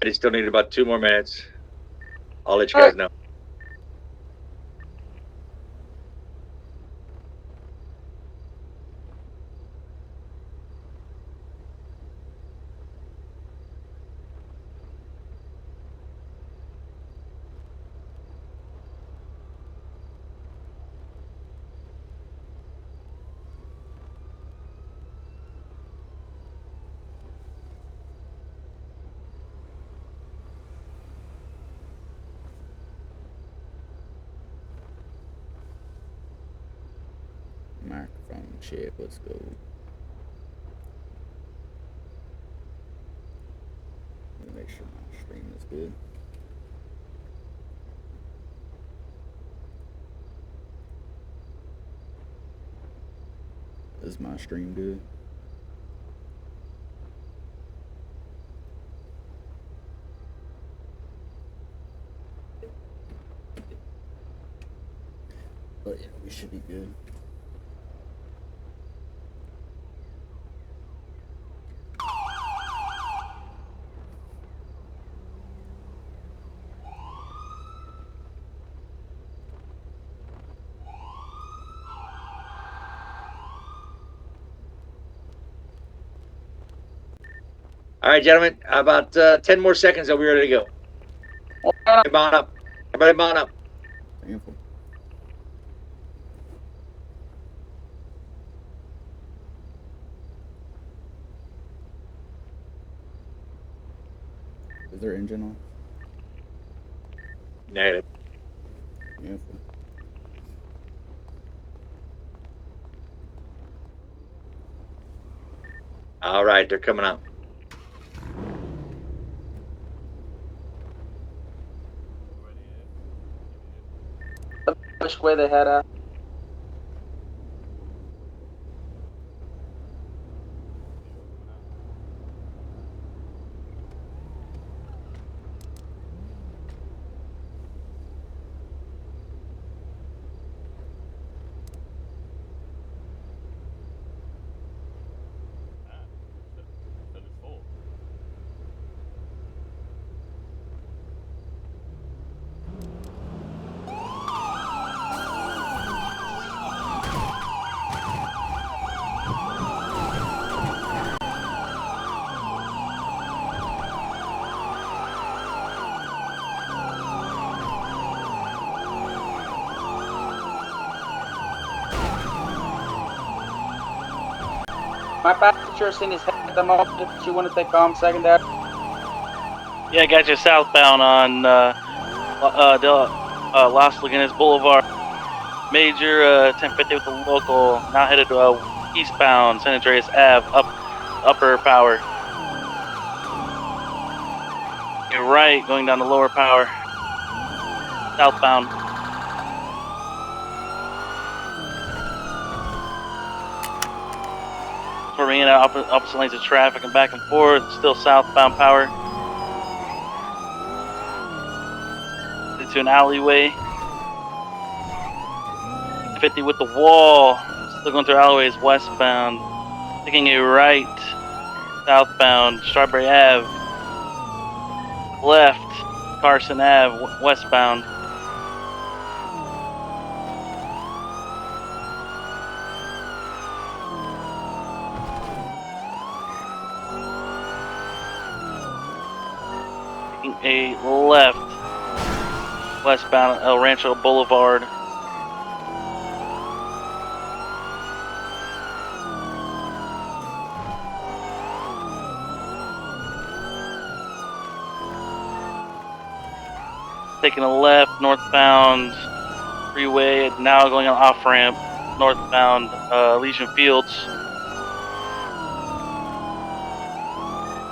I still need about 2 more minutes. I'll let you guys know. Microphone check, let's go. Let me make sure my stream is good. Is my stream good? But yeah, we should be good. All right, gentlemen, about 10 more seconds, I'll be ready to go. Everybody mount up. Everybody mount up. Painful. Is there engine on? Negative. Painful. All right, they're coming up. Which way they head at? My passenger's in his head at the moment. If you want to take secondary. Yeah, I got you southbound on Las Lagunas Boulevard. Major 1050 with the local, now headed eastbound San Andreas Ave, upper power. You're right, going down to lower power. Southbound. Swerving in and out opposite lanes of traffic and back and forth, still southbound power. Into an alleyway. 50 with the wall, still going through alleyways westbound. Taking a right, southbound, Strawberry Ave. Left, Carson Ave, westbound. Taking a left, westbound El Rancho Boulevard. Taking a left, northbound freeway, now going on off-ramp, northbound Elysian Fields.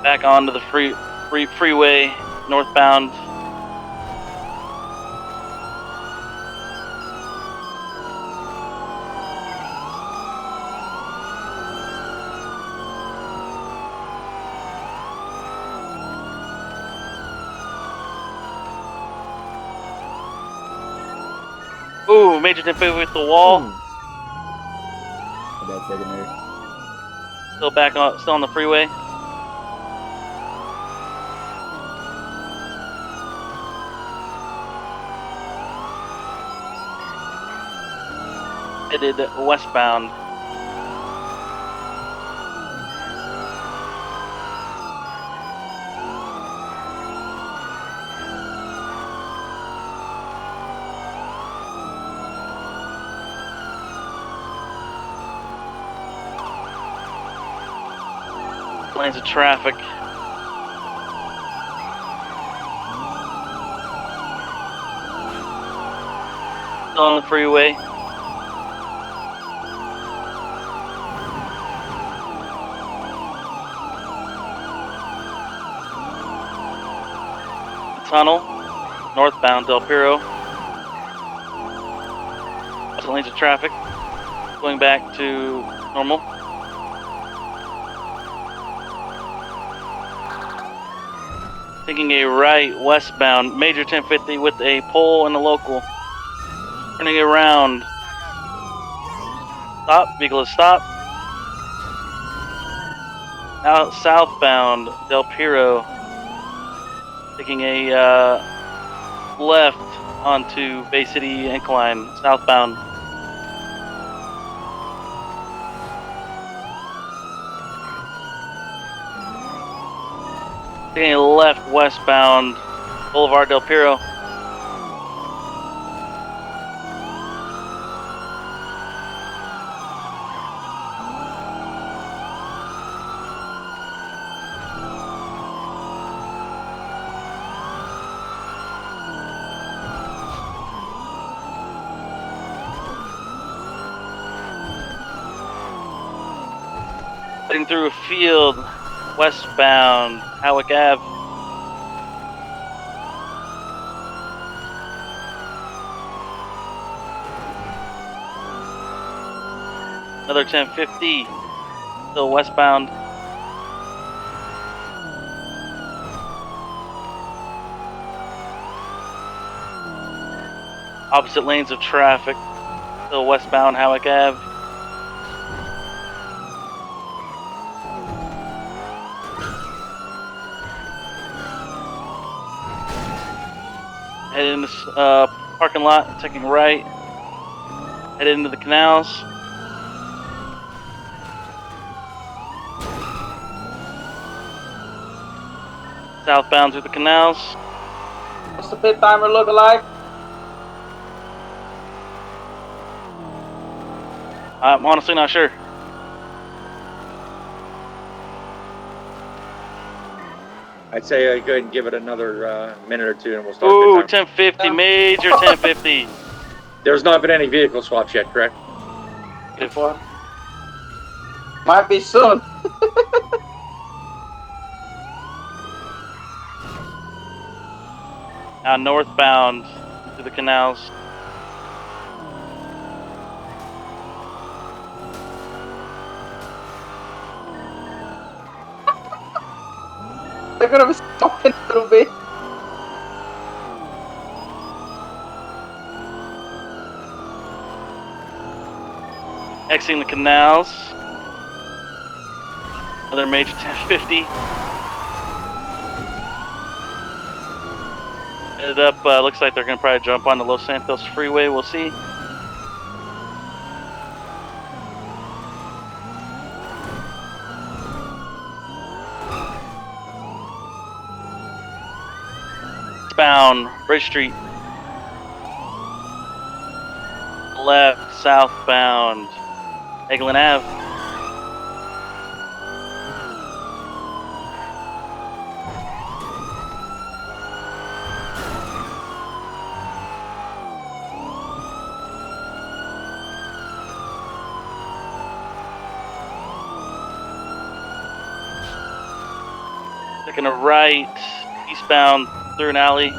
Back onto the freeway, northbound. Ooh, major 1050 with the wall. About secondary. Still on the freeway. headed westbound. Lanes of traffic. Still on the freeway. Tunnel, northbound Del Piro. Lanes of traffic. Going back to normal. Taking a right westbound, major 1050 with a pole and a local. Turning around. Stop, vehicle is stop. Now southbound Del Piro. Taking a left onto Bay City Incline, southbound. Taking a left westbound Boulevard Del Piro. Heading through a field westbound Howick Ave. Another 1050, still westbound. Opposite lanes of traffic, still westbound Howick Ave. Headed in this parking lot, taking right. Headed into the canals. Southbound through the canals. What's the pit timer look like? I'm honestly not sure. I'd say go ahead and give it another minute or two and we'll start. Ooh, the time. 1050, major 1050. There's not been any vehicle swaps yet, correct? Before. Might be soon. Now northbound through the canals. They're gonna be stopping a little bit. Exiting the canals. Another major 1050. Headed up, looks like they're gonna probably jump on the Los Santos freeway, we'll see. Bound, Bridge Street. Left, southbound, Eglin Ave. Taking a right, eastbound through an alley.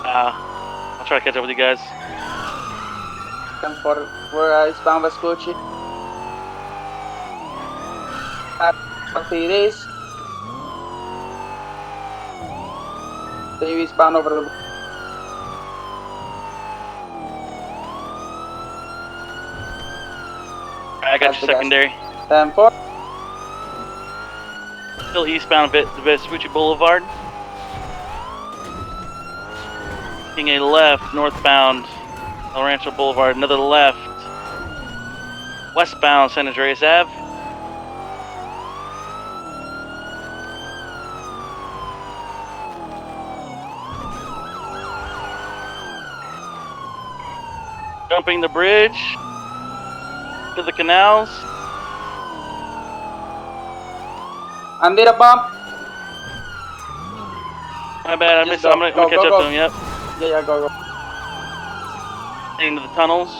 I'll try to catch up with you guys. Come for where eastbound Vespucci. It is. Stay eastbound over the. I got your secondary. 10-4. Still eastbound Vespucci Boulevard. Taking a left northbound El Rancho Boulevard. Another left Westbound San Andreas Ave. Jumping the bridge to the canals. I need a bump. My bad, I Just missed. go, I'm gonna go, catch go, up go. to him. Yep. Yeah, go. Into the tunnels.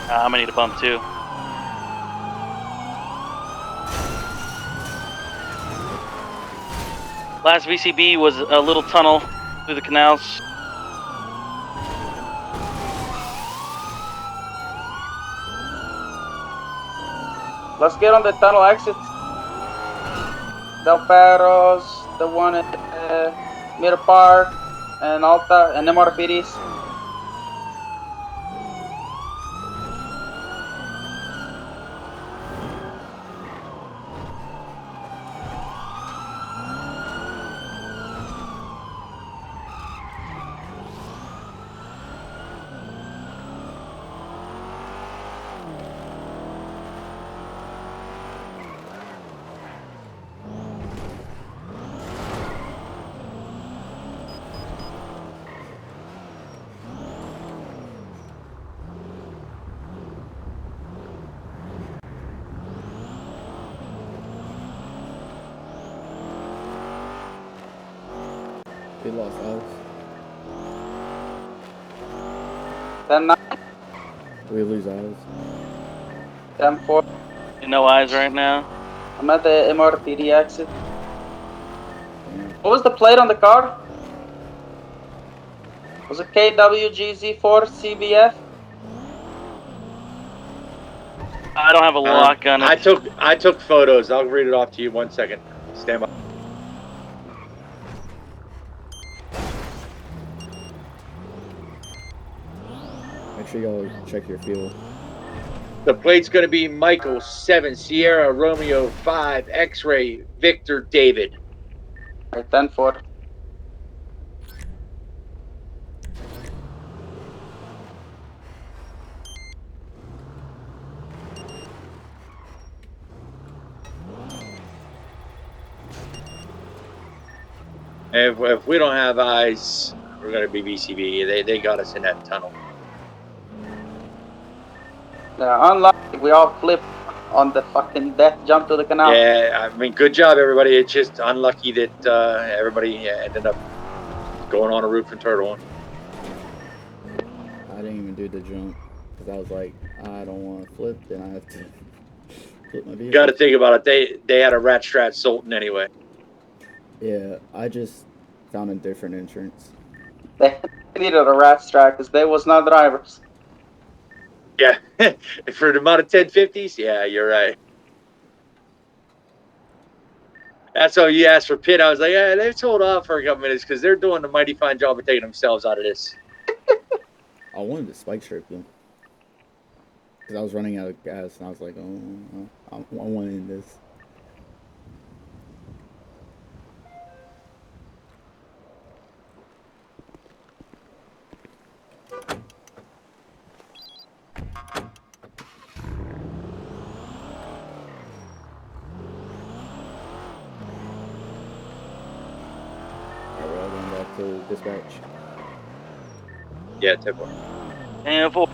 I'm gonna need a bump too. Last VCB was a little tunnel through the canals. Let's get on the tunnel exits. Del Perros, the one at Mirror Park, and Alta, and MRPDs. We lost Alex. 10-9, We lose Alex. 10-4. No eyes right now. I'm at the MRPD exit. Damn. What was the plate on the car? Was it KWGZ4 CBF? I don't have a lock on it. I took photos. I'll read it off to you. 1 second. Stand by. Make sure y'all check your fuel. The plate's going to be Michael 7 Sierra Romeo 5 X-Ray Victor David. Alright, 10-4. If we don't have eyes, we're going to be VCB. They got us in that tunnel. Yeah, unlucky. We all flipped on the fucking death jump to the canal. Yeah, I mean, good job, everybody. It's just unlucky that everybody ended up going on a roof and turtle. I didn't even do the jump because I was like, I don't want to flip, then I have to flip my You vehicle. got to think about it. They had a rat strat Sultan anyway. Yeah, I just found a different entrance. They needed a rat strike because they was not drivers. Yeah, for the amount of 1050s, yeah, you're right. That's how you asked for Pitt. I was like, yeah, let's hold off for a couple minutes because they're doing a mighty fine job of taking themselves out of this. I wanted to spike strip them because I was running out of gas and I was like, oh, I want to end this. Alright, we're all going back to dispatch. Yeah, 10-4. And 4.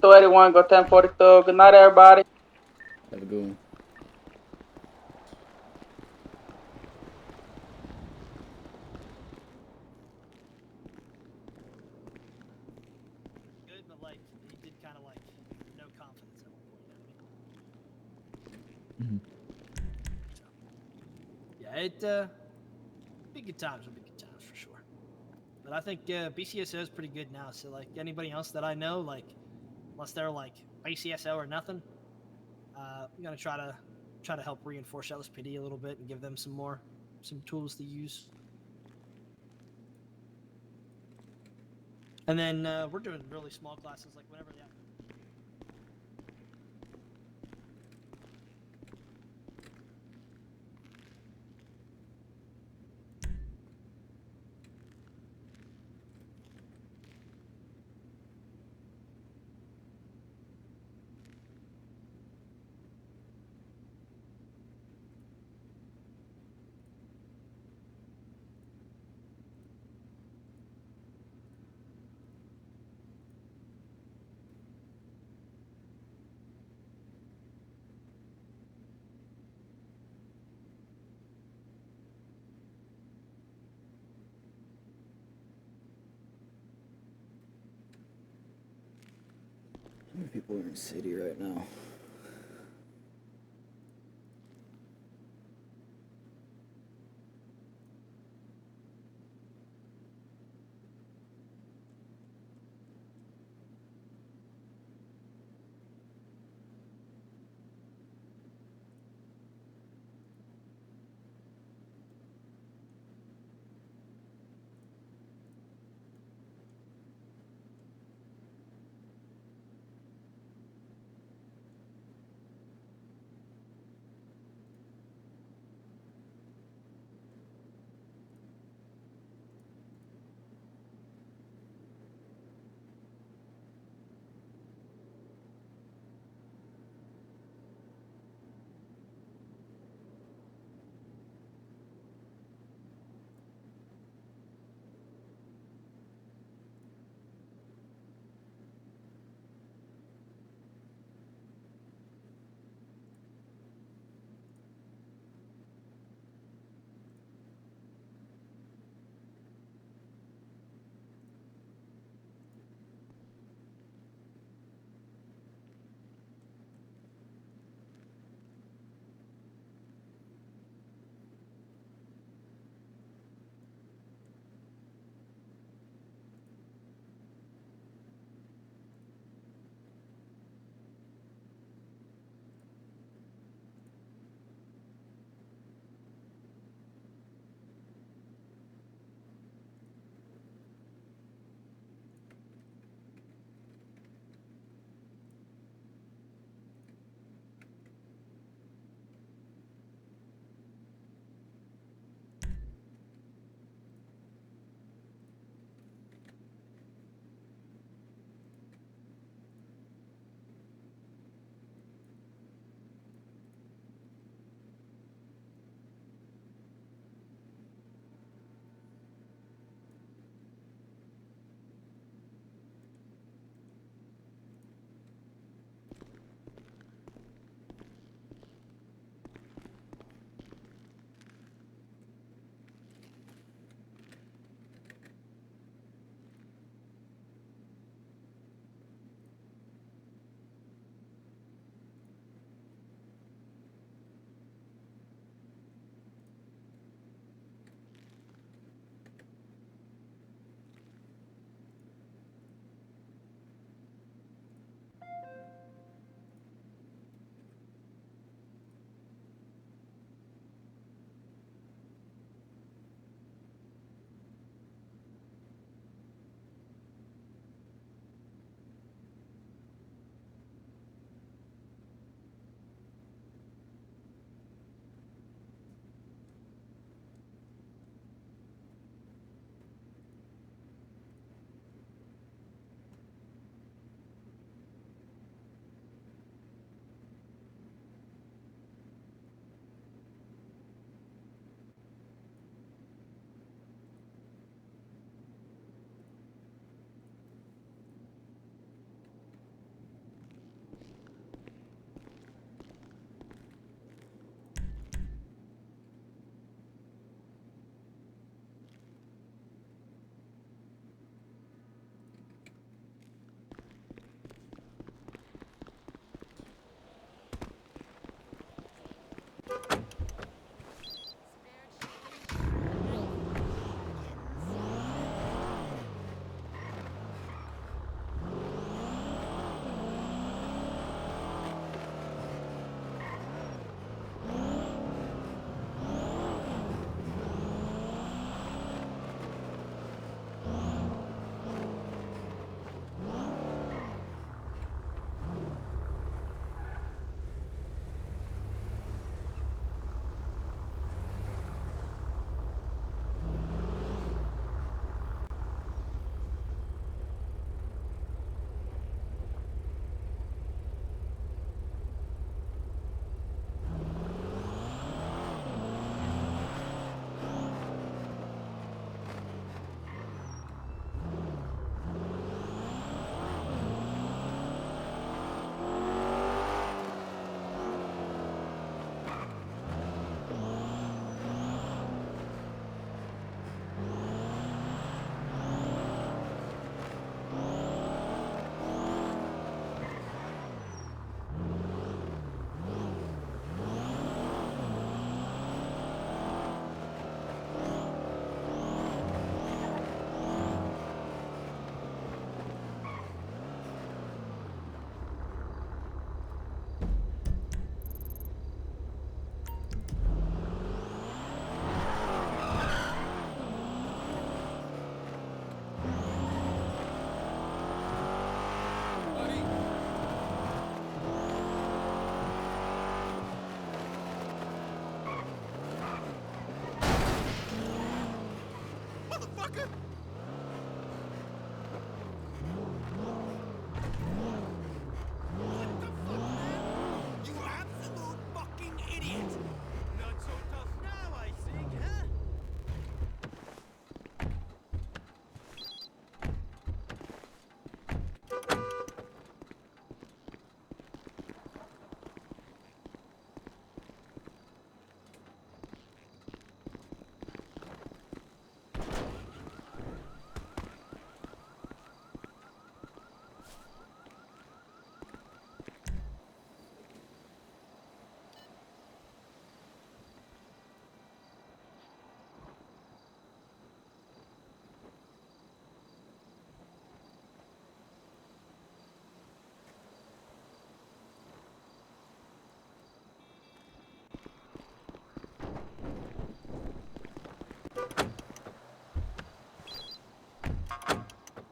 To anyone, go 1042. Good night, everybody. Have a good one. Good, but like he did kind of like no confidence at one point. You know what I mean? So, yeah, be good times. Will be good times for sure. But I think BCSO is pretty good now. So like anybody else that I know, like unless they're like BCSO or nothing, I'm gonna try to help reinforce LSPD a little bit and give them some tools to use. And then we're doing really small classes, like whenever the How many people are in the city right now? motherfucker! What the fuck, man? You absolute fucking idiot! Not so tough now, I think, huh?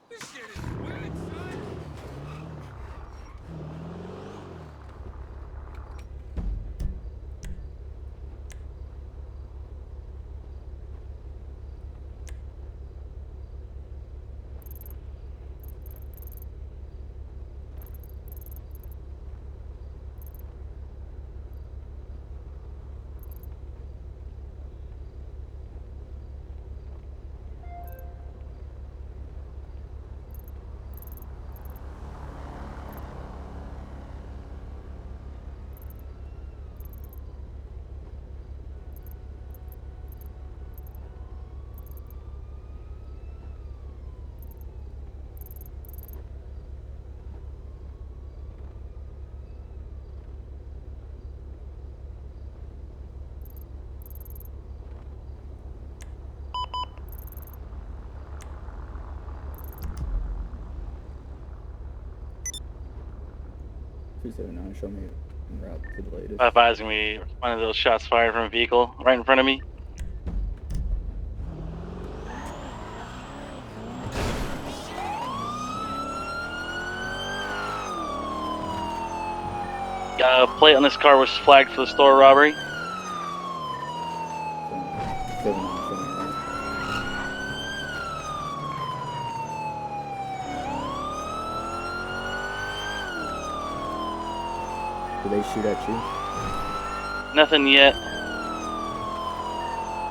This shit is wet, son! Show me en route to the latest. Advising me, one of those shots fired from a vehicle right in front of me. Plate on this car was flagged for the store robbery. 79, show me en route. Did they shoot at you? Nothing yet.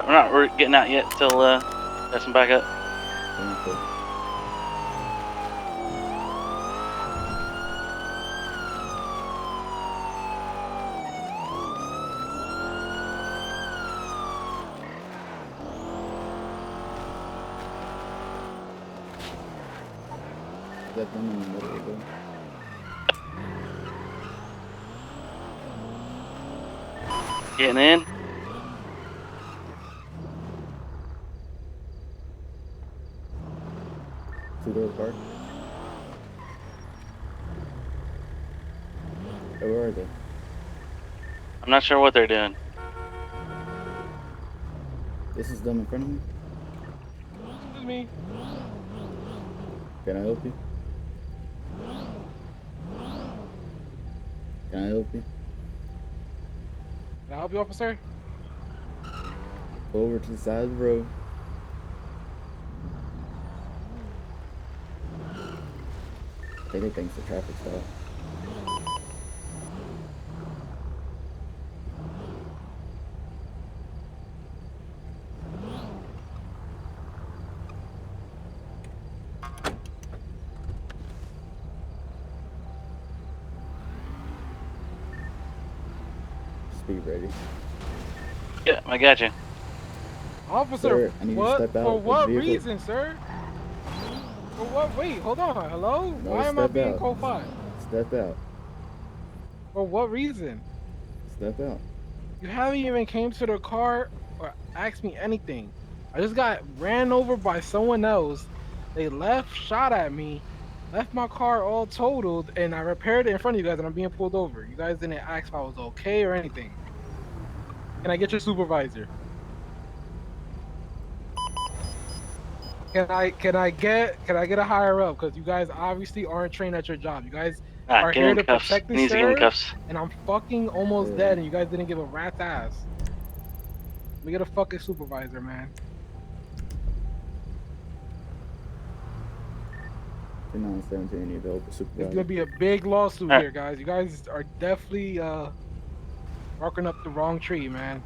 We're not getting out yet till got some backup. Okay. Is that them in the middle of it? Getting in. Two-door park? Hey, where are they? I'm not sure what they're doing. This is them in front of me? Excuse me. Can I help you? Can I help you? Can I help you, officer? Go over to the side of the road. I think they think it's a traffic stop. Just be ready. Yeah, I got you. Officer, Sir, I need you to what? step out For of the what vehicle. reason, sir? For what? Wait, hold on. Hello? No, Why am I step being out. co-fined? Step out. For what reason? Step out. You haven't even came to the car or asked me anything. I just got ran over by someone else. They left, shot at me, left my car all totaled, and I repaired it in front of you guys, and I'm being pulled over. You guys didn't ask if I was okay or anything. Can I get your supervisor? Can I get a higher up? Because you guys obviously aren't trained at your job. You guys are Get here in to cuffs. protect He the needs to get in sir, cuffs. and I'm fucking almost Yeah. dead, and you guys didn't give a rat's ass. Let me get a fucking supervisor, man. 2917 available It's supervisor. gonna be a big lawsuit Alright. here, guys. You guys are definitely barking up the wrong tree, man.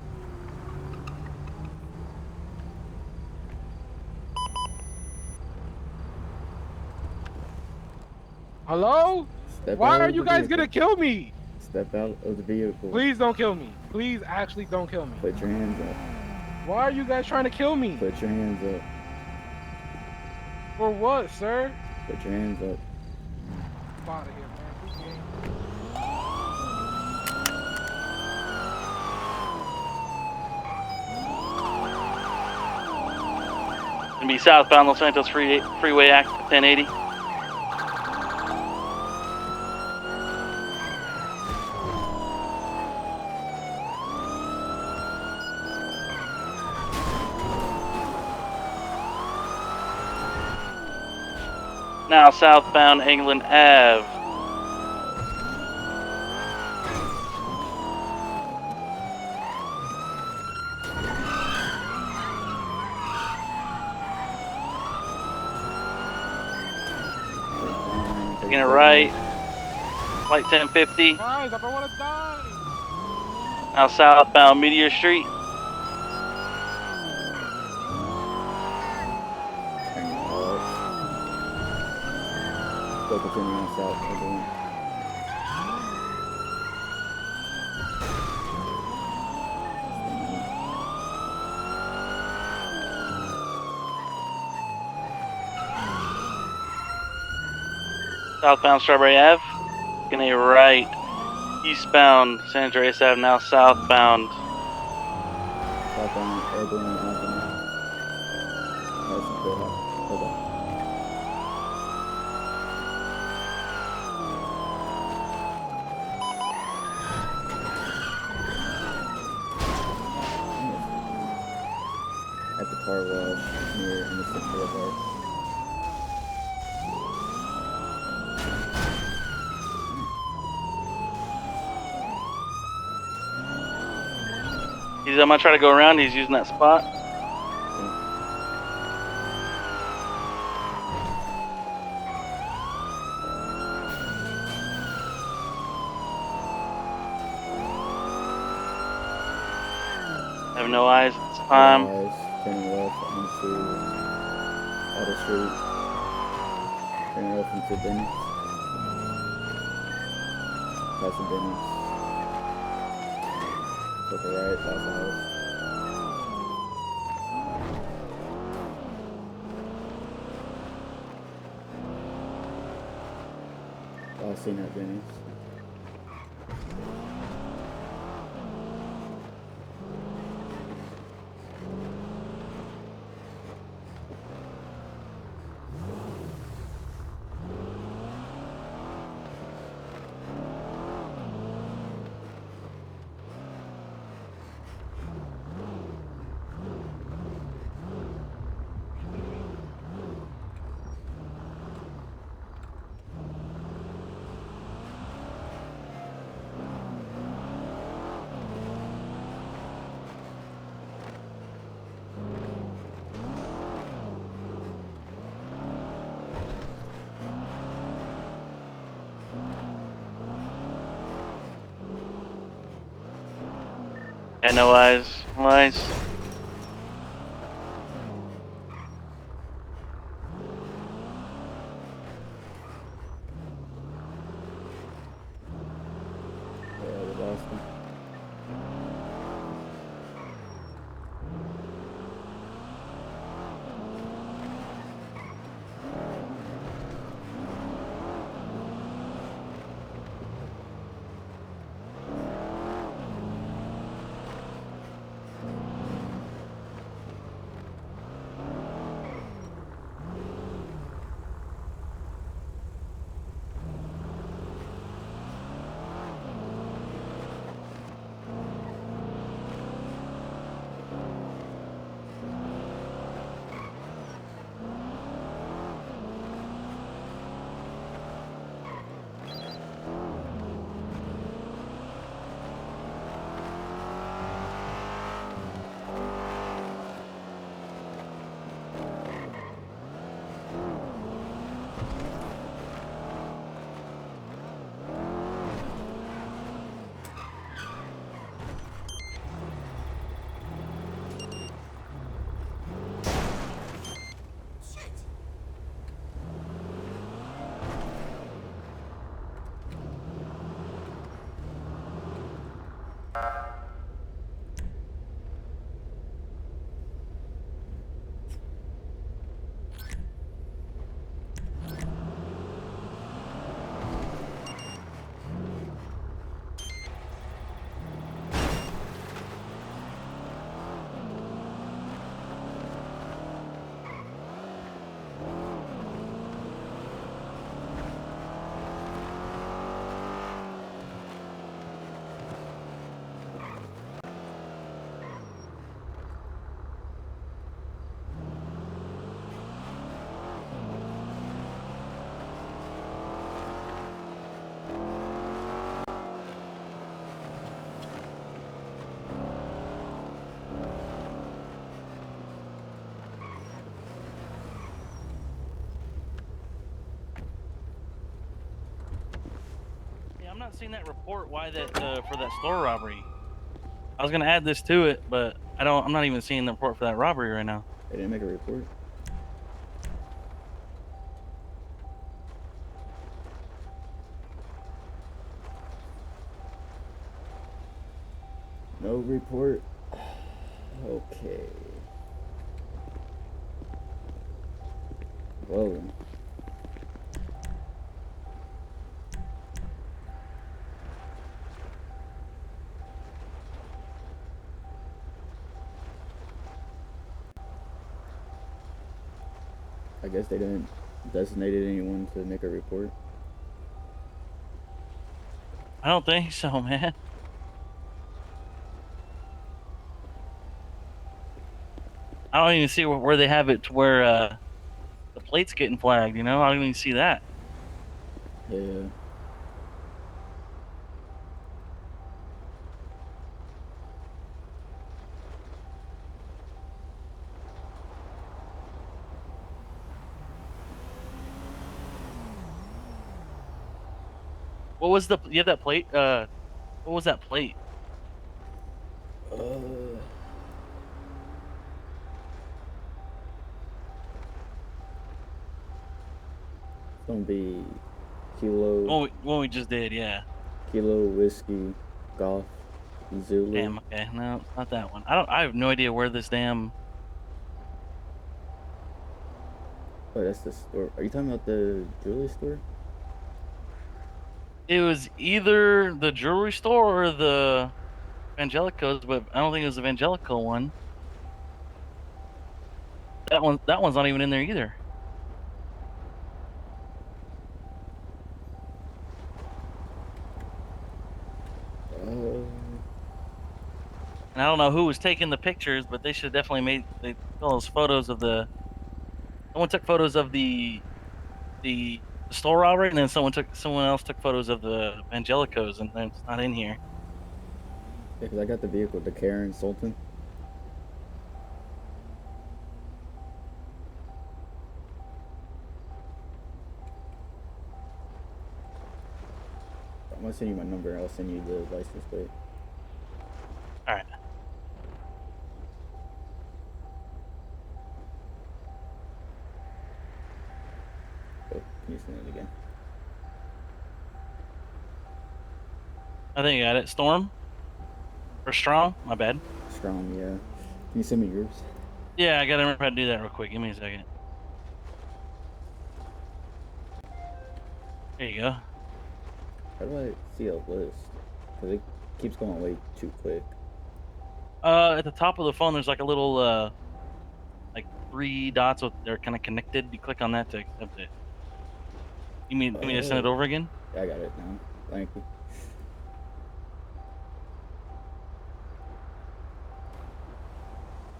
Hello? Step Why out are of you the guys vehicle. gonna kill me? Step out of the vehicle. Please don't kill me. Please actually don't kill me. Put your hands up. Why are you guys trying to kill me? Put your hands up. For what, sir? Put your hands up. I'm out of here, man. This game. Gonna be southbound Los Santos Freeway active 1080. Now southbound England Ave. Taking it right. Flight 1050. Guys, I don't wanna die. Now southbound Meteor Street. Hang on. Still continuing on south. Everyone. Southbound Strawberry Ave. Taking a right. Eastbound San Andreas Ave. Now southbound. Southbound Airborne Avenue. That's a bit hot. Hold on. At the car wash near Innocent Boulevard. I'm gonna try to go around. He's using that spot. Have no eyes at this time. Turning left onto Auto Street. Turning left into Dennis. Passing Dennis. Took a right, past the house. Last seen at Dennis. Yeah, no eyes. No eyes. Yeah, we lost him. not seeing that report. Why that for that store robbery? I was gonna add this to it, but I'm not even seeing the report for that robbery right now. They didn't make a report. No report. Okay. Whoa. I guess they didn't designate anyone to make a report. I don't think so, man. I don't even see where they have it to where the plate's getting flagged. You know, I don't even see that. Yeah. What was you have that plate? What was that plate? It's gonna be Kilo What we just did, yeah. Kilo Whiskey Golf Zulu. Damn. Okay, no, it's not that one. I have no idea where this damn. Oh, that's the store. Are you talking about the jewelry store? It was either the jewelry store or the Evangelico's, but I don't think it was the Evangelico one. That one's not even in there either. And I don't know who was taking the pictures, but they should definitely made those photos of the. Someone took photos of the store robbery, and then someone else took photos of the Evangelicos, and it's not in here. Yeah, because I got the vehicle, the Karen Sultan. I'm gonna send you my number. I'll send you the license plate. All right. Oh, can you send it again? I think I got it. Storm or Strom? My bad. Strom, yeah. Can you send me yours? Yeah, I gotta remember how to do that real quick. Give me a second. There you go. How do I see a list? Because it keeps going way too quick. At the top of the phone, there's like a little like 3 dots. They're kind of connected. You click on that to accept it. You mean me to send it over again? Yeah, I got it now. Thank you.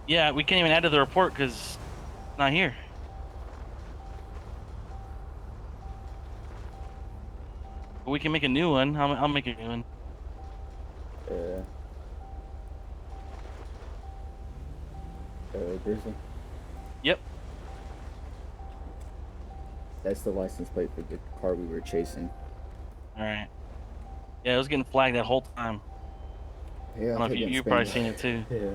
Yeah, we can't even add to the report because it's not here. But we can make a new one. I'll make a new one. Yeah. Grizzly? Yep. That's the license plate for the car we were chasing. All right. Yeah, it was getting flagged that whole time. Yeah, I don't know if you've probably seen it too. Yeah.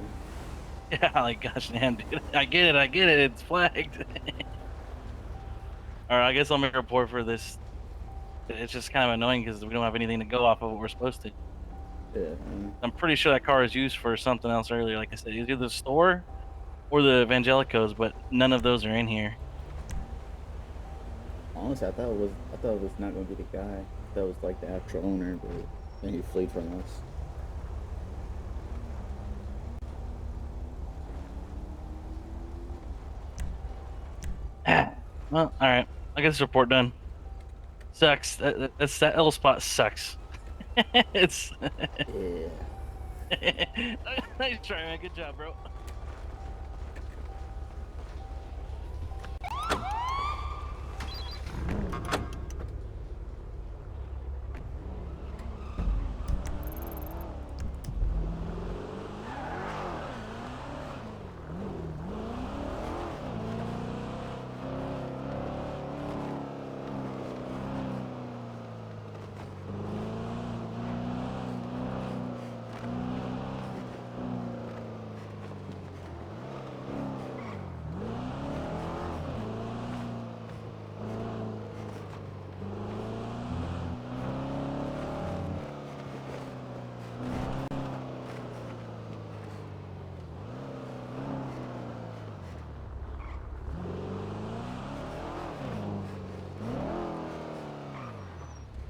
Yeah, like gosh damn, dude. I get it. It's flagged. All right, I guess I'll make a report for this. It's just kind of annoying because we don't have anything to go off of what we're supposed to. Yeah. I'm pretty sure that car is used for something else earlier. Like I said, either the store or the Evangelicos, but none of those are in here. Honestly, I thought it was not going to be the guy. That was like the actual owner, but then he fled from us. Well, all right. I get this report done. Sucks. That L spot sucks. It's. Yeah. Nice try, man. Good job, bro.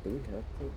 Do we have to?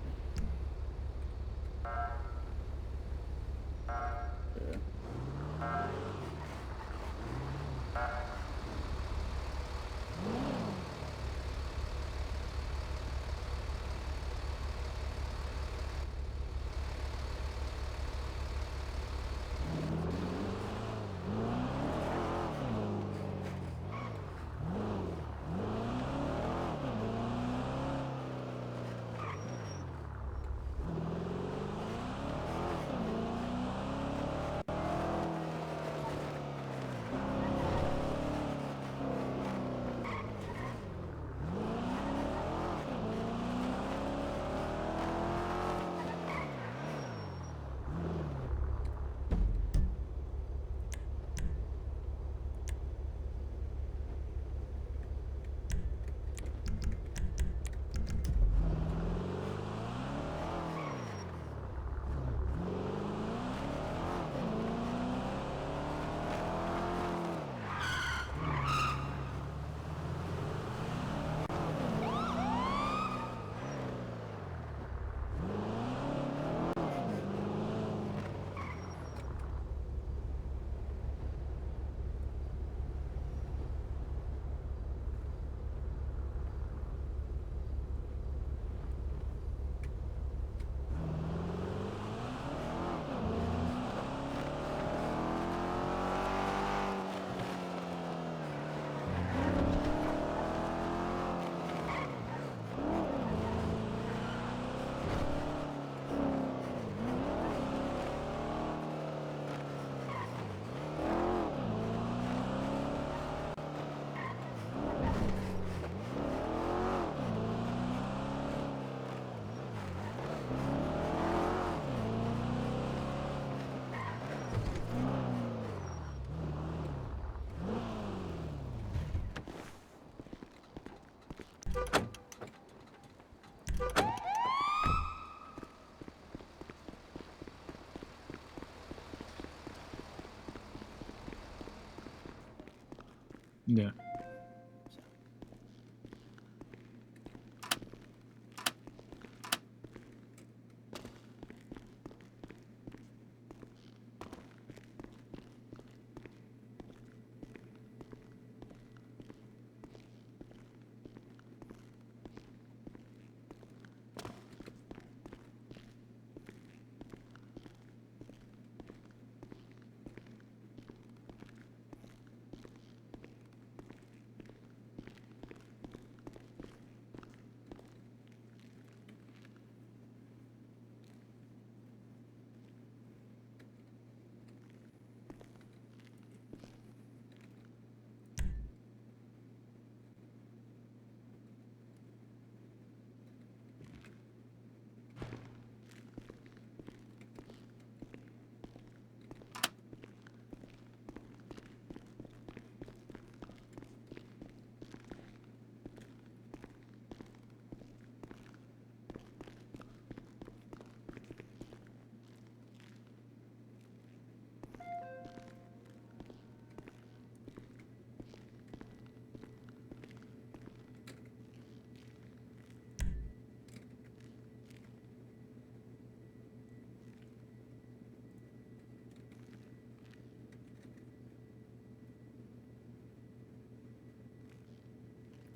Yeah. Yeah.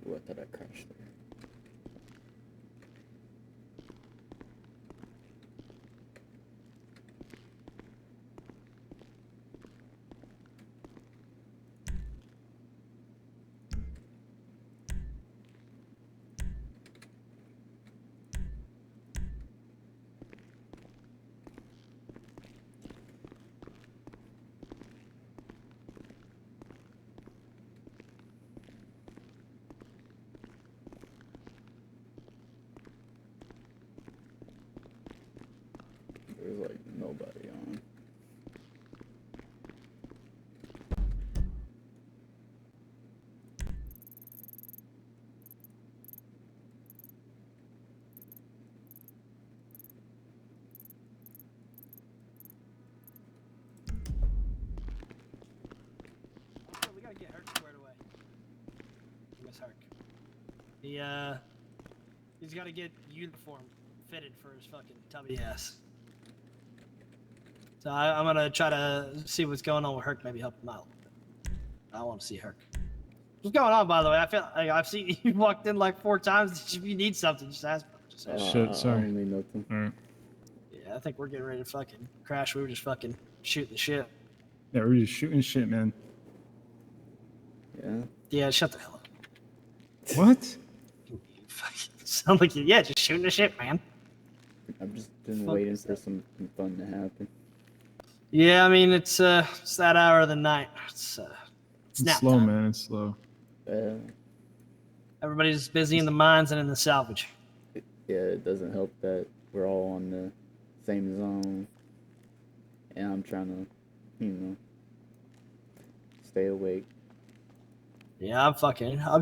What did I crash there? There's like nobody on. Also, we gotta get Herc squared away. Miss Herc. He's gotta get uniform fitted for his fucking tubby ass. So I'm gonna try to see what's going on with Herc. Maybe help him out. I want to see Herc. What's going on, by the way? I feel like I've seen you walked in like 4 times. If you need something, just ask. Just ask. Shit, sorry. I don't need nothing. All right. Yeah, I think we're getting ready to fucking crash. We were just fucking shooting the shit. Yeah, we're just shooting shit, man. Yeah. Yeah, shut the hell up. What? You fucking sound like you. Yeah, just shooting the shit, man. I've just been Fuck waiting is for that? some fun to happen. Yeah, I mean it's that hour of the night. It's nap slow, time. man. It's slow. Everybody's busy in the mines and in the salvage. Yeah, it doesn't help that we're all on the same zone, and I'm trying to, stay awake. Yeah, I'm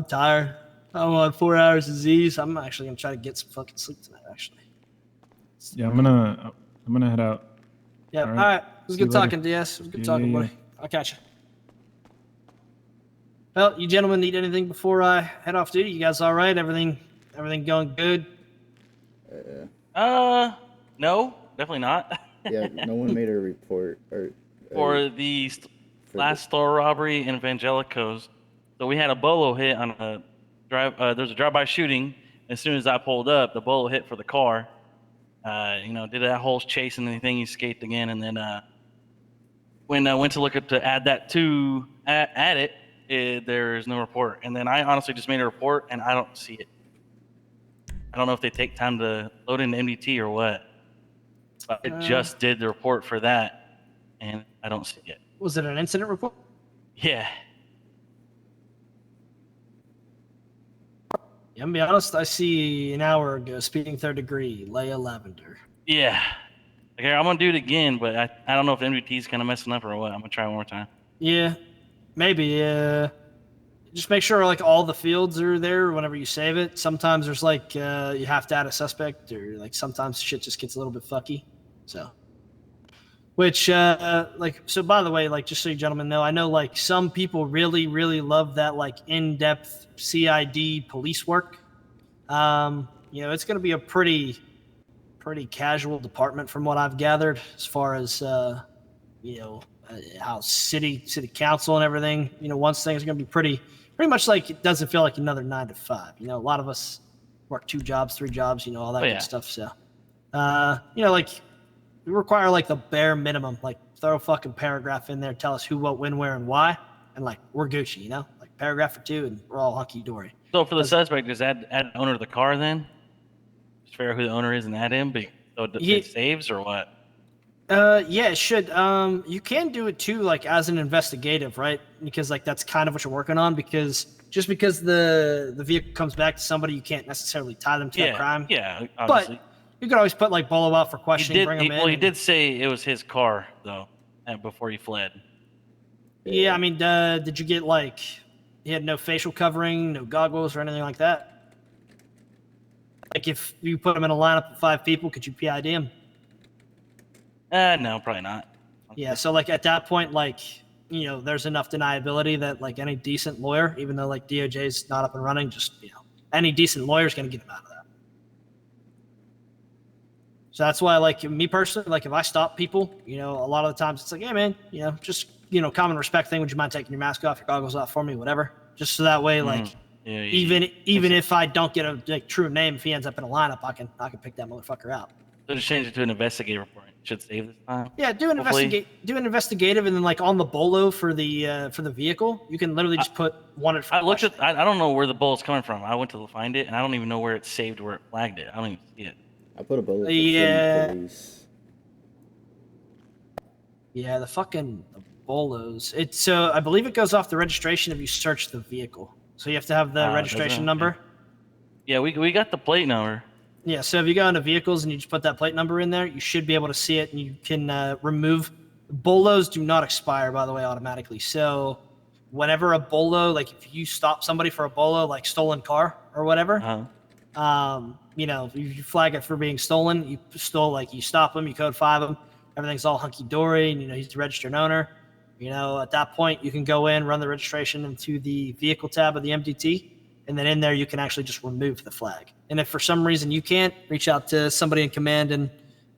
tired. I'm on 4 hours of Z's. I'm actually gonna try to get some fucking sleep tonight. Actually. Yeah, I'm gonna head out. Yeah. All All right. right. It was See you good later. talking, DS. It was good Yeah, talking, yeah, buddy. I'll catch you. Well, you gentlemen need anything before I head off duty? You guys all right? Everything going good? No, definitely not. Yeah, no one made a report For the last store robbery in Evangelico's. So we had a bolo hit on a drive. There's a drive-by shooting. As soon as I pulled up, the bolo hit for the car. Did that whole chase and anything. He escaped again, and then when I went to look up to add that to add it, there's no report. And then I honestly just made a report, and I don't see it. I don't know if they take time to load in MDT or what. But I just did the report for that, and I don't see it. Was it an incident report? Yeah. Yeah, I'm gonna be honest. I see an hour ago speeding 3rd degree, Leia Lavender. Yeah. Okay, I'm gonna do it again, but I don't know if MDT is kind of messing up or what. I'm gonna try one more time. Yeah, maybe. Just make sure like all the fields are there whenever you save it. Sometimes there's like you have to add a suspect, or like sometimes shit just gets a little bit fucky. So, which so by the way, like just so you gentlemen know, I know like some people really love that like in-depth CID police work. It's gonna be a pretty casual department from what I've gathered as far as how city council and everything. Once things are gonna be pretty much like it doesn't feel like another 9 to 5. A lot of us work 2 jobs, 3 jobs, all that good stuff. So, like we require like the bare minimum, like throw a fucking paragraph in there, tell us who, what, when, where, and why, and like we're Gucci, like paragraph or 2, and we're all hunky dory. So for the suspect, just add an owner of the car then? Just figure out who the owner is and add him, so it saves or what? Yeah, it should. You can do it too, like as an investigative, right? Because like that's kind of what you're working on. Because just because the vehicle comes back to somebody, you can't necessarily tie them to that crime. Yeah, obviously. But you could always put like Bolo out for questioning, bring him in. Well, he did say it was his car though, before he fled. Yeah, I mean, did you get like he had no facial covering, no goggles, or anything like that? Like if you put him in a lineup of 5 people, could you PID him? No, probably not. Yeah, so like at that point, like there's enough deniability that like any decent lawyer, even though like DOJ's not up and running, just any decent lawyer is gonna get him out of that. So that's why, like me personally, like if I stop people, a lot of the times it's like, hey man, just common respect thing. Would you mind taking your mask off, your goggles off for me, whatever? Just so that way, like even if I don't get a true name, if he ends up in a lineup, I can pick that motherfucker out. So just change it to an investigative report. Should save this time. Yeah, do an investigative, and then like on the bolo for the vehicle, you can literally just put wanted for. I don't know where the bullet's coming from. I went to find it, and I don't even know where it's saved, where it flagged it. I don't even see it. I put a bullet for police. Yeah, the fucking bolos. I believe it goes off the registration if you search the vehicle. So you have to have the registration number. Yeah, we got the plate number. Yeah, so if you go into vehicles and you just put that plate number in there, you should be able to see it, and you can remove. Bolos do not expire, by the way, automatically. So whenever a bolo, like if you stop somebody for a bolo, like stolen car or whatever, you flag it for being stolen. You stop them, you code 5 them, everything's all hunky dory, and he's the registered owner. At that point, you can go in, run the registration into the vehicle tab of the MDT, And then in there, you can actually just remove the flag. And if for some reason you can't, reach out to somebody in command, and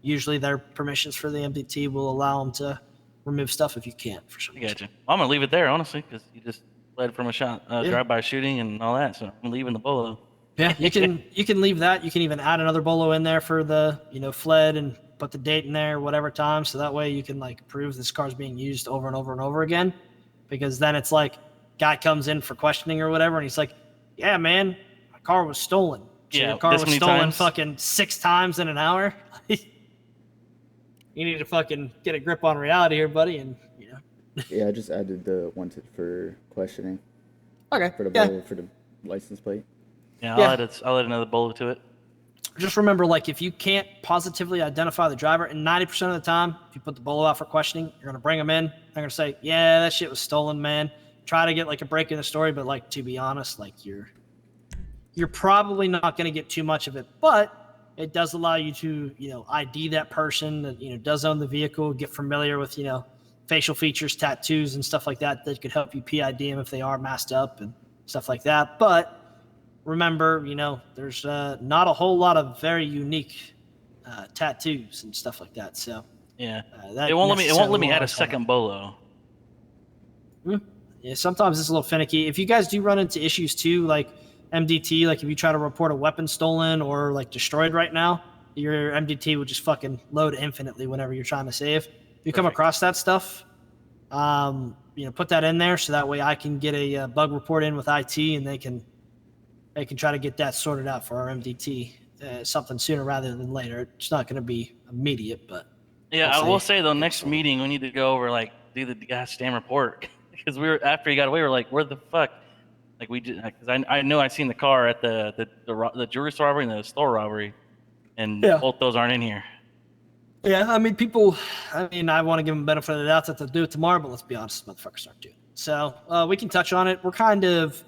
usually their permissions for the MDT will allow them to remove stuff if you can't for some I reason. got you. I'm gonna leave it there, honestly, because you just fled from a shot, Yeah. drive-by shooting and all that. So I'm leaving the bolo. Yeah, you can leave that. You can even add another bolo in there for the, fled, and put the date in there, whatever time. So that way you can like prove this car's being used over and over and over again. Because then it's like, guy comes in for questioning or whatever, and he's like, yeah, man, my car was stolen. So Yeah, your car this was many stolen times? fucking 6 times in an hour. You need to fucking get a grip on reality here, buddy. And, Yeah, I just added the wanted for questioning Okay. for the for the license plate. Yeah, Yeah. I'll add another bolo to it. Just remember, like, if you can't positively identify the driver, and 90% of the time, if you put the bolo out for questioning, you're going to bring them in. They're going to say, yeah, that shit was stolen, man. Try to get, like, a break in the story, but, like, to be honest, like, you're probably not going to get too much of it. But it does allow you to, ID that person that, does own the vehicle, get familiar with, facial features, tattoos, and stuff like that could help you PID them if they are masked up and stuff like that. But remember, there's not a whole lot of very unique tattoos and stuff like that. So Yeah, that it won't let me necessarily add a won't second bolo. Yeah, sometimes it's a little finicky. If you guys do run into issues too, like MDT, like if you try to report a weapon stolen or like destroyed right now, your MDT would just fucking load infinitely whenever you're trying to save. If you come across that stuff, put that in there so that way I can get a bug report in with IT, and they can try to get that sorted out for our MDT. Something sooner rather than later. It's not going to be immediate, but Yeah, we'll I will see. say though, next meeting we need to go over do the goddamn report because after he got away, we're like, where the fuck? Like we did, because I know I'd seen the car at the jewelry store robbery and the store robbery, and both those aren't in here. Yeah, I mean, I want to give them benefit of the doubt that they'll do it tomorrow, but let's be honest, motherfuckers aren't doing it. So we can touch on it. We're kind of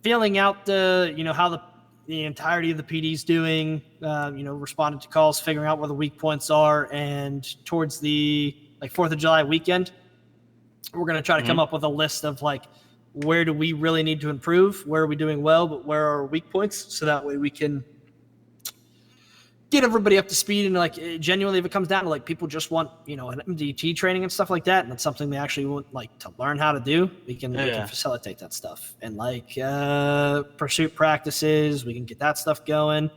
feeling out how the entirety of the PD's doing, responding to calls, figuring out where the weak points are, and towards the 4th of July weekend, we're going to try to come up with a list of where do we really need to improve, where are we doing well, but where are our weak points, so that way we can get everybody up to speed. And genuinely, if it comes down to people just want an MDT training and stuff like that, and it's something they actually want to learn how to do, we can facilitate that stuff. And pursuit practices, we can get that stuff going.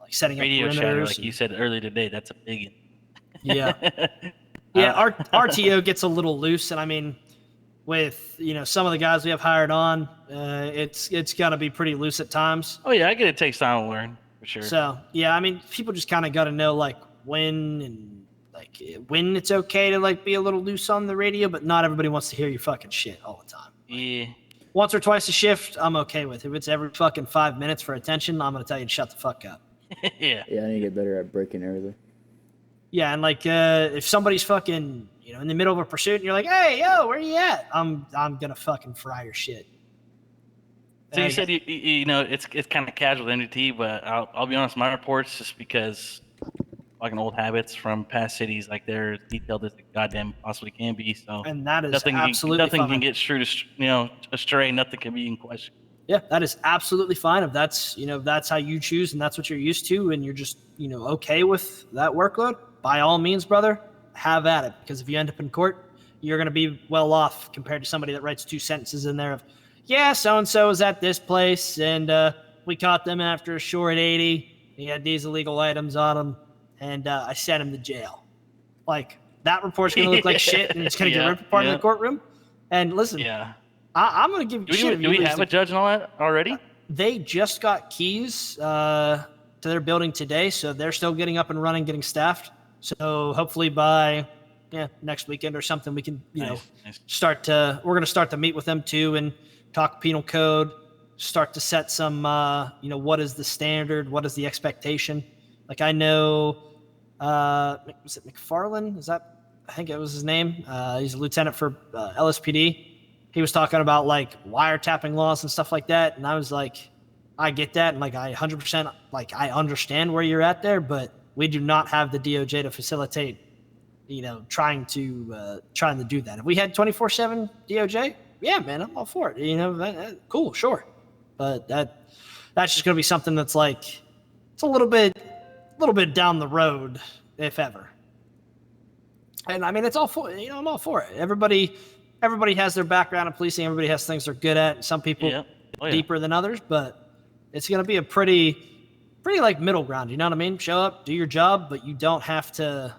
Setting Radio up chatter, perimeters, like you said earlier today, that's a big one. Yeah. Our RTO gets a little loose, and I mean, with some of the guys we have hired on, it's gonna be pretty loose at times. Oh yeah, I get it takes time to learn for sure. So yeah, I mean, people just kind of got to know when it's okay to be a little loose on the radio, but not everybody wants to hear your fucking shit all the time. Yeah. Once or twice a shift, I'm okay with. If it's every fucking 5 minutes for attention, I'm gonna tell you to shut the fuck up. Yeah. Yeah, I need to get better at breaking early. Yeah, and if somebody's fucking in the middle of a pursuit and you're like, hey, yo, where you at? I'm gonna fucking fry your shit. So you said it's kind of casual with MDT, but I'll be honest, my reports just because fucking old habits from past cities, they're detailed as they goddamn possibly can be. So and that is nothing can get astray. Nothing can be in question. Yeah, that is absolutely fine. If that's that's how you choose and that's what you're used to, and you're just okay with that workload, by all means, brother, have at it. Because if you end up in court, you're going to be well off compared to somebody that writes 2 sentences in there of, yeah, so and so is at this place, and we caught them after a short 80. He had these illegal items on him, and I sent him to jail. That report's going to look like shit, and it's going to get ripped apart in the courtroom. And listen, I'm going to give you shit. Do we have a judge and all that already? They just got keys to their building today, so they're still getting up and running, getting staffed. So hopefully by next weekend or something, we can we're going to start to meet with them too and talk penal code, start to set some what is the standard, what is the expectation. I know was it McFarland? I think it was his name. He's a lieutenant for LSPD. He was talking about wiretapping laws and stuff like that, and I was like, I get that, and I 100% I understand where you're at there, but we do not have the DOJ to facilitate, trying to do that. If we had 24/7 DOJ, yeah, man, I'm all for it. You know, cool, sure, but that's just gonna be something that's like it's a little bit down the road, if ever. And I mean, it's all for I'm all for it. Everybody has their background in policing. Everybody has things they're good at. Some people deeper than others, but it's gonna be a pretty like middle ground. You know what I mean? Show up, do your job, but you don't have to.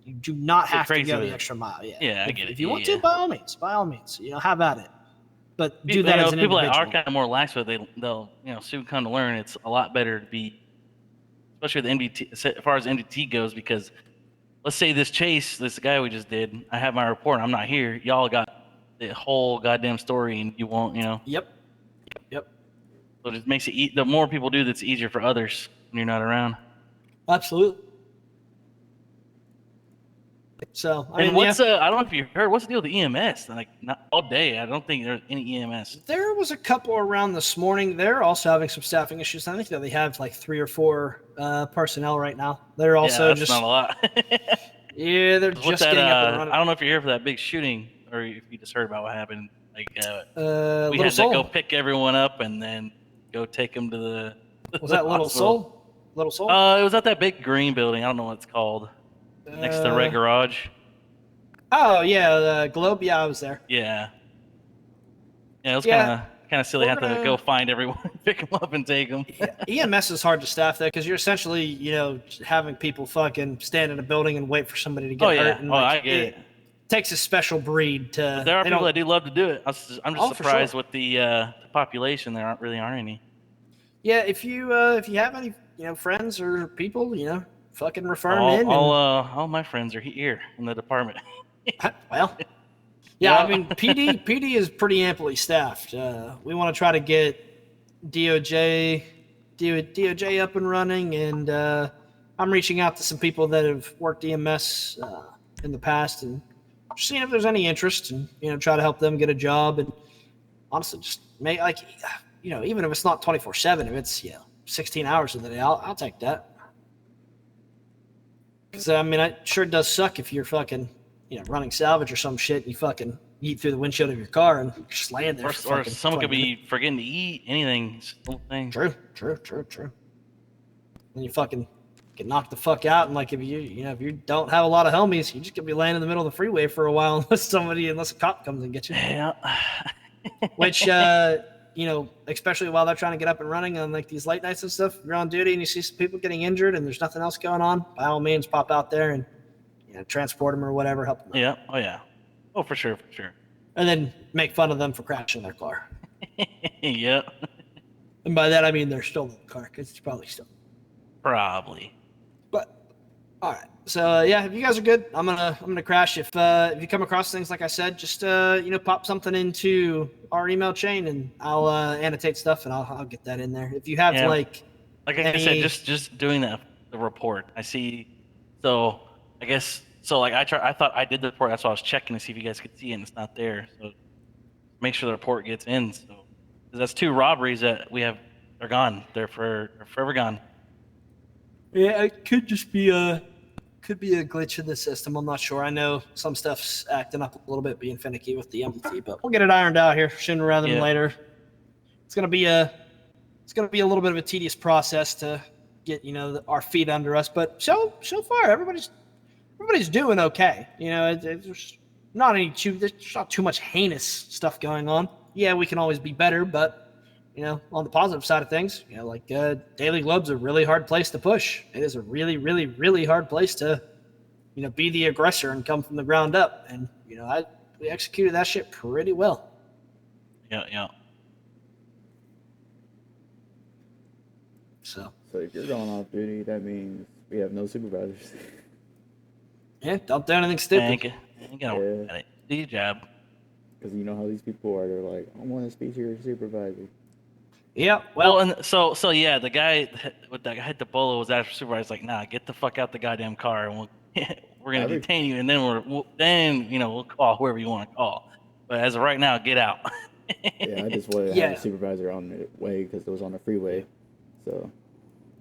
You do not have to go the extra mile. Yeah, I get it. If you want to, by all means, have at it. But do that as an people individual. that are kind of more lax with it, they'll soon come to learn it's a lot better to be, especially with the NBT as far as NBT goes, because let's say this guy we just did, I have my report, I'm not here, y'all got the whole goddamn story, and you won't, Yep. So it just makes it the more people do, that's easier for others when you're not around. Absolutely. So I mean, what's I don't know if you heard, what's the deal with the EMS? Like, not all day, I don't think there's any EMS. There was a couple around this morning. They're also having some staffing issues. I think that they have like 3 or 4 personnel right now. They're also that's not a lot. Yeah, they're just getting up and running. I don't know if you're here for that big shooting, or if you just heard about what happened. Like, we had to go pick everyone up and then go take them to the. Was that Little Soul? Little Soul? It was at that big green building. I don't know what it's called. Next to the Red Garage. Oh yeah, the Globe. Yeah, I was there. Yeah. Yeah, it was kind of silly. I had to go find everyone, pick them up, and take them. EMS is hard to staff though, because you're essentially, having people fucking stand in a building and wait for somebody to get hurt. And, I get it. Takes a special breed to. But there are people that do love to do it. I'm just surprised sure. with the population. There aren't any. Yeah, if you have any friends or people, fucking refer them in. All my friends are here in the department. Well, yeah, I mean, PD is pretty amply staffed. We want to try to get DOJ up and running, and I'm reaching out to some people that have worked EMS in the past and seeing if there's any interest, and try to help them get a job. And honestly, just make even if it's not 24/7, if it's 16 hours of the day, I'll take that. Because I mean, it sure does suck if you're fucking running salvage or some shit, and you fucking eat through the windshield of your car and just land there. Or someone could be forgetting to eat anything. Little thing. True. And you fucking get knocked the fuck out, and like if you don't have a lot of homies, you just gonna be laying in the middle of the freeway for a while unless a cop comes and gets you. Yeah. Which especially while they're trying to get up and running on like these late nights and stuff, you're on duty and you see some people getting injured and there's nothing else going on, by all means pop out there and transport them or whatever, help them out. Yeah. Oh yeah. Oh, for sure. And then make fun of them for crashing their car. Yeah. And by that I mean they're stolen the car, because it's probably stolen. Probably. But all right. So if you guys are good, I'm gonna crash. If you come across things, like I said, just pop something into our email chain and I'll annotate stuff and I'll get that in there. If you have like I said, just doing the report. I see. So I guess I thought I did the report. That's why I was checking to see if you guys could see it, and it's not there. So make sure the report gets in. So that's 2 robberies that we have are gone. They're forever gone. Yeah, it could just be a glitch in the system. I'm not sure. I know some stuff's acting up a little bit, being finicky with the MT, but we'll get it ironed out here sooner rather than later. It's gonna be a little bit of a tedious process to get our feet under us, but so far everybody's doing okay. There's not too much heinous stuff going on. Yeah, we can always be better, but on the positive side of things, Daily Globe's a really hard place to push. It is a really, really, really hard place to, be the aggressor and come from the ground up. And, we executed that shit pretty well. Yeah. So if you're going off duty, that means we have no supervisors. Yeah, don't do anything stupid. Ain't gonna work at it. Do your job. Because you know how these people are. They're like, I want to speak to your supervisor. Yeah, well, and so yeah, the guy with that hit the bolo was after supervisor. Like, nah, get the fuck out the goddamn car, and we're gonna detain you, and then we'll call whoever you want to call. But as of right now, get out. Yeah, I just wanted to have a supervisor on the way because it was on the freeway. So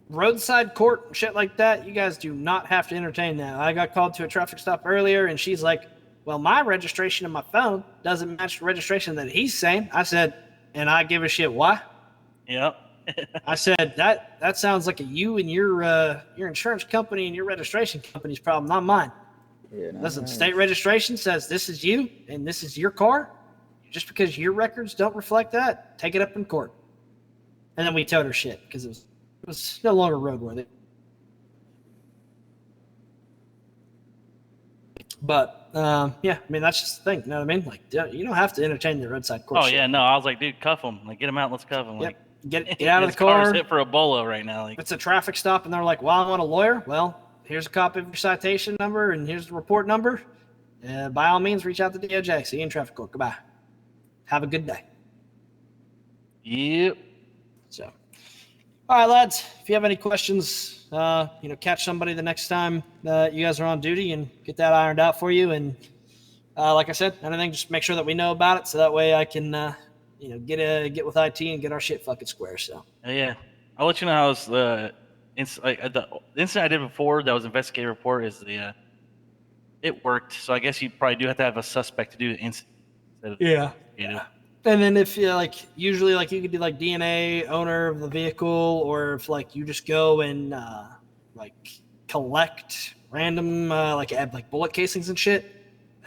roadside court and shit like that, you guys do not have to entertain that. I got called to a traffic stop earlier, and she's like, well, my registration on my phone doesn't match the registration that he's saying. I said, and I give a shit why? Yep. I said, that sounds like a you and your insurance company and your registration company's problem, not mine. Yeah, not Listen, nice. state registration says this is you and this is your car. Just because your records don't reflect that, take it up in court. And then we towed her shit because it was no longer roadworthy. But yeah, I mean that's just the thing. You know what I mean? Like you don't have to entertain the roadside court. Oh shit. yeah, no, I was like, dude, cuff him. Like, get him out. Let's cuff him. Yep. Like, Get out of the his car's car. hit for a bolo right now. Like, If it's a traffic stop and they're like, well, I want a lawyer. Well, here's a copy of your citation number and here's the report number. By all means, reach out to DOJ. See you in traffic court. Goodbye. Have a good day. yep. So, all right, lads. If you have any questions, catch somebody the next time you guys are on duty and get that ironed out for you. And like I said, anything, just make sure that we know about it so that way I can, get with IT and get our shit fucking square. So. Yeah, I'll let you know how the incident I did before that was investigative report is it worked. So I guess you probably do have to have a suspect to do the incident. Yeah. And then if usually you could do DNA, owner of the vehicle, or if you just go and collect random bullet casings and shit.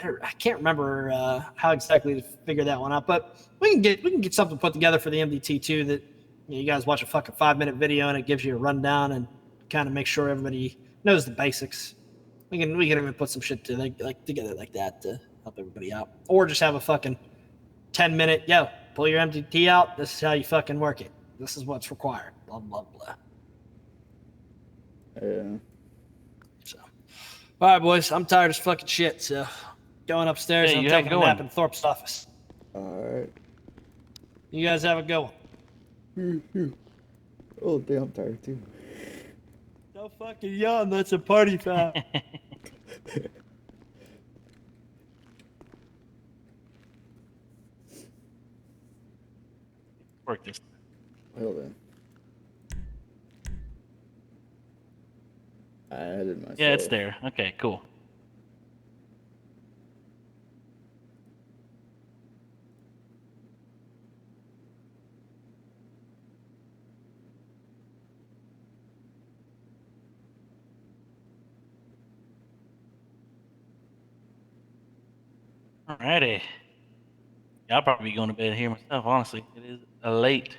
I can't remember how exactly to figure that one out, but we can get something put together for the MDT too that you guys watch a fucking 5-minute video and it gives you a rundown and kind of make sure everybody knows the basics. We can even put some shit together like that to help everybody out, or just have a fucking 10-minute, pull your MDT out. This is how you fucking work it. This is what's required. Blah blah blah. Yeah. So, all right, boys. I'm tired as fucking shit. So, going upstairs and I'm taking a nap in Thorpe's office. All right. You guys have a good one. Oh, damn, I'm tired too. Don't fucking yawn. That's a party foul. Work this. Well then. I added myself. Yeah, it's there. Okay, cool. Alrighty. Yeah, I'll probably be going to bed here myself, honestly. It is late.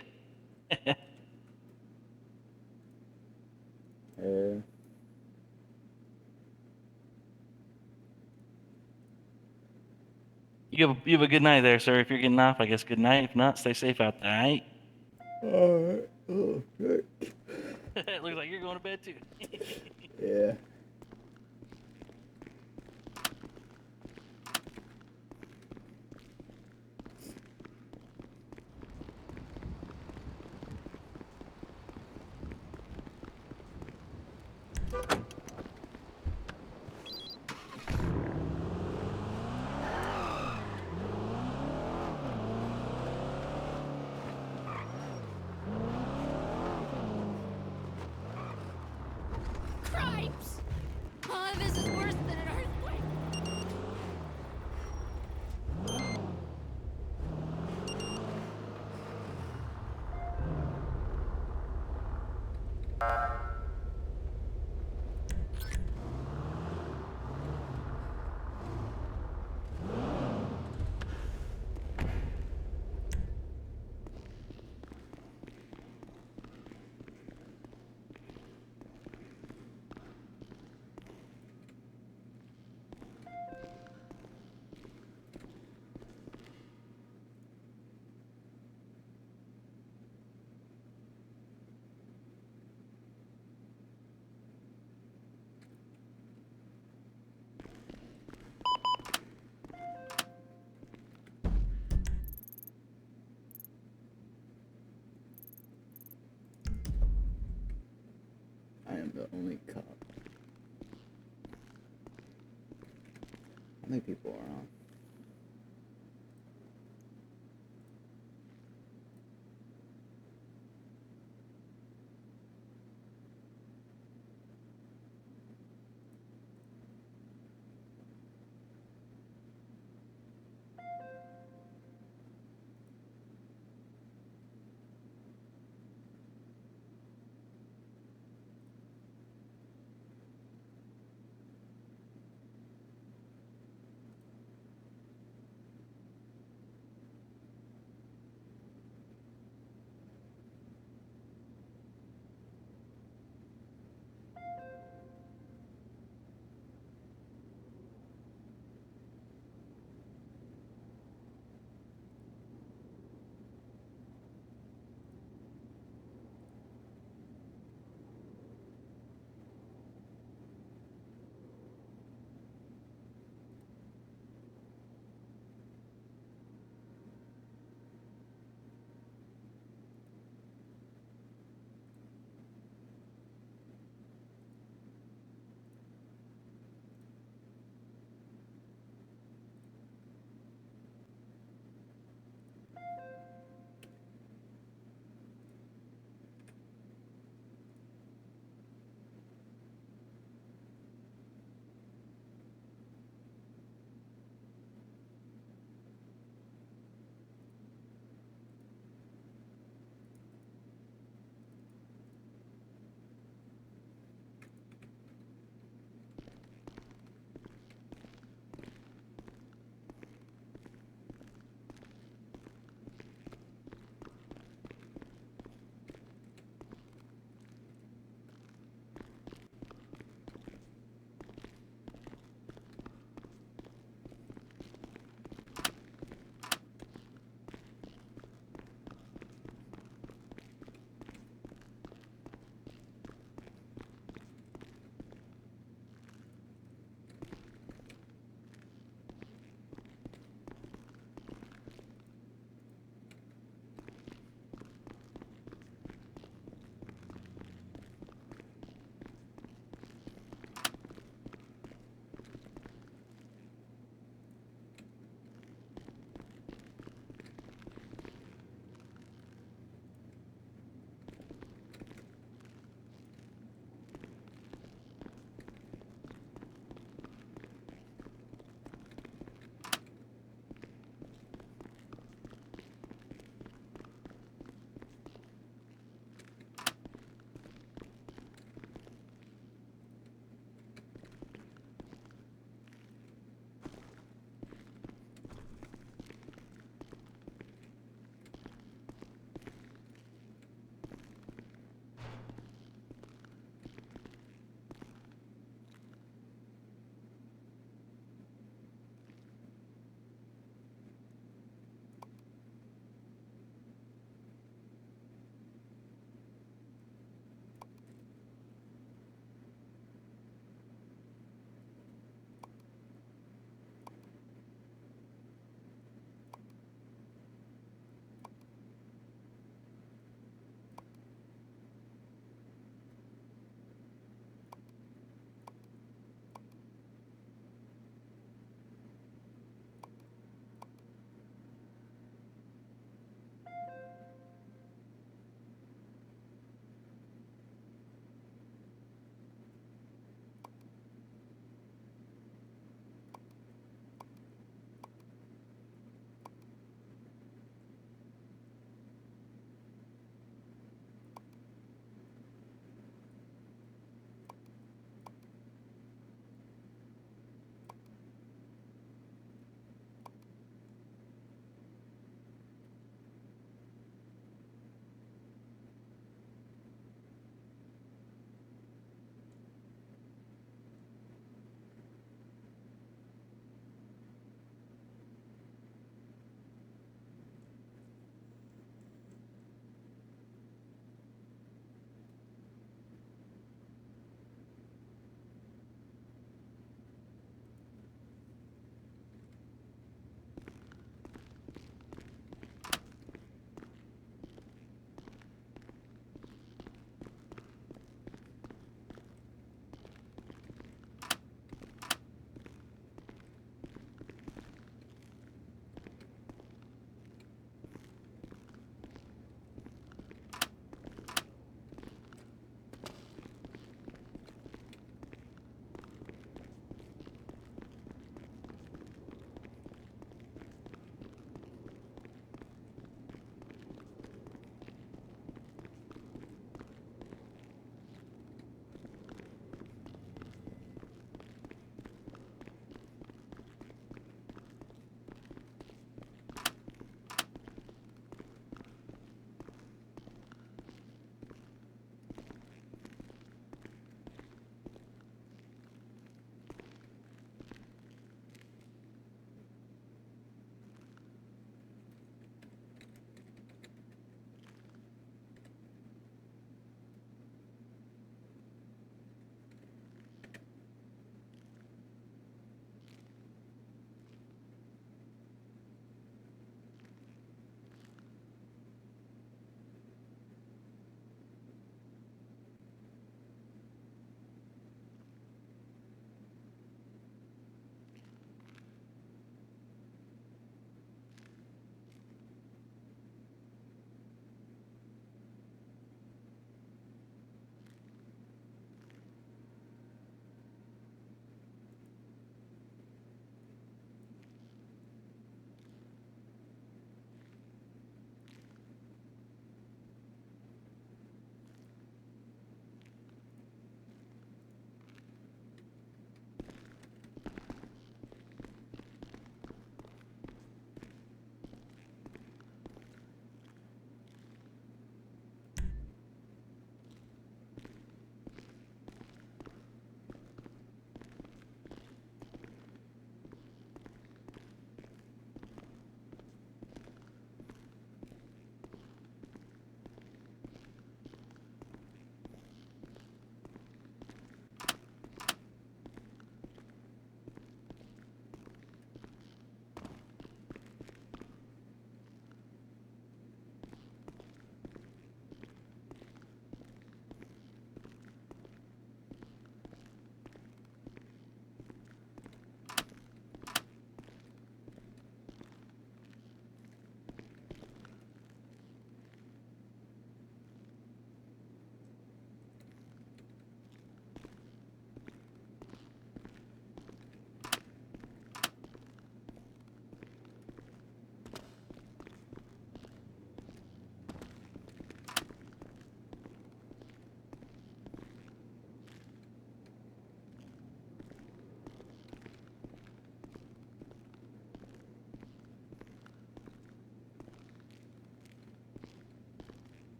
You have a good night there, sir. If you're getting off, I guess good night. If not, stay safe out there, alright? Alright. Oh, good. It looks like you're going to bed too. Yeah. Cripes! Oh, this is worse than an earthquake. I am the only cop. How many people are on?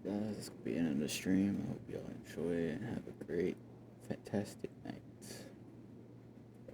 guys, this will be the end of the stream. I hope y'all enjoy it and have a great, fantastic night.